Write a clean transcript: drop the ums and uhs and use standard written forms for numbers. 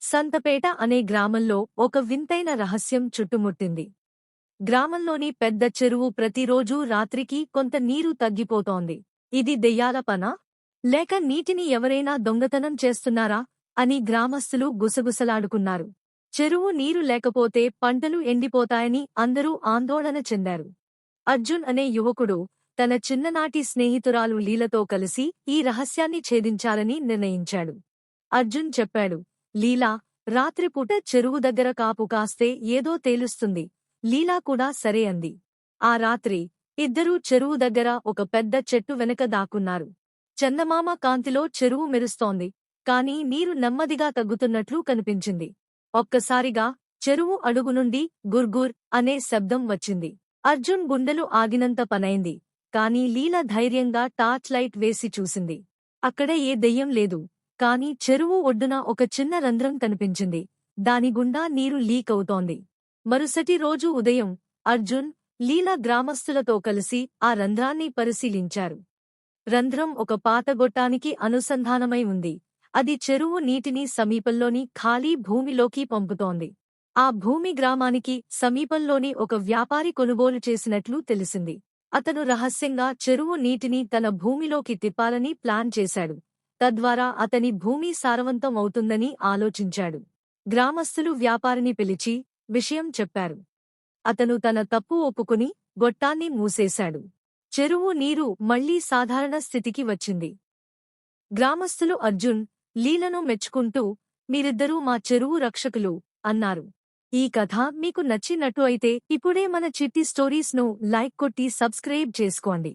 సంతపేట అనే గ్రామంలో ఒక వింతైన రహస్యం చుట్టుముట్టింది. గ్రామంలోని పెద్ద చెరువు ప్రతిరోజూ రాత్రికి కొంత నీరు తగ్గిపోతోంది. ఇది దెయ్యాల పనా? లేక నీటిని ఎవరైనా దొంగతనం చేస్తున్నారా అని గ్రామస్తులు గుసగుసలాడుకున్నారు. చెరువు నీరు లేకపోతే పంటలు ఎండిపోతాయని అందరూ ఆందోళన చెందారు. అర్జున్ అనే యువకుడు తన చిన్ననాటి స్నేహితురాలు లీలతో కలిసి ఈ రహస్యాన్ని ఛేదించాలని నిర్ణయించాడు. అర్జున్ చెప్పాడు, లీలా, రాత్రిపూట చెరువు దగ్గర కాపు కాస్తే ఏదో తేలుస్తుంది. లీలా కూడా సరే అంది. ఆ రాత్రి ఇద్దరూ చెరువు దగ్గర ఒక పెద్ద చెట్టు వెనక దాక్కున్నారు. చందమామ కాంతిలో చెరువు మెరుస్తోంది, కాని నీరు నెమ్మదిగా తగ్గుతున్నట్లు కనిపించింది. ఒక్కసారిగా చెరువు అడుగు నుండి గుర్గుర్ అనే శబ్దం వచ్చింది. అర్జున్ గుండెలు ఆగినంత పనైంది. కాని లీల ధైర్యంగా టార్చ్ లైట్ వేసి చూసింది. అక్కడ ఏ దెయ్యం లేదు. కాని చెరువు ఒడ్డున ఒక చిన్న రంధ్రం కనిపించింది. దానిగుండా నీరు లీక్ అవుతోంది. మరుసటి రోజు ఉదయం అర్జున్, లీల గ్రామస్తులతో కలిసి ఆ రంధ్రాన్ని పరిశీలించారు. రంధ్రం ఒక పాత గొట్టానికి అనుసంధానమై ఉంది. అది చెరువు నీటిని సమీపంలోని ఖాళీ భూమిలోకి పంపుతోంది. ఆ భూమి గ్రామానికి సమీపంలోని ఒక వ్యాపారి కొనుగోలు చేసినట్లు తెలిసింది. అతను రహస్యంగా చెరువు నీటిని తన భూమిలోకి తిప్పాలని ప్లాన్ చేశాడు. తద్వారా అతని భూమి సారవంతం అవుతుందని ఆలోచించాడు. గ్రామస్తులు వ్యాపారిని పిలిచి విషయం చెప్పారు. అతను తన తప్పు ఒప్పుకుని గొట్టాన్ని మూసేశాడు. చెరువు నీరు మళ్లీ సాధారణ స్థితికి వచ్చింది. గ్రామస్తులు అర్జున్, లీలను మెచ్చుకుంటూ, మీరిద్దరూ మా చెరువు రక్షకులు అన్నారు. ఈ కథ మీకు నచ్చినట్టు అయితే ఇప్పుడే మన చిట్టి స్టోరీస్ను లైక్ కొట్టి సబ్స్క్రైబ్ చేసుకోండి.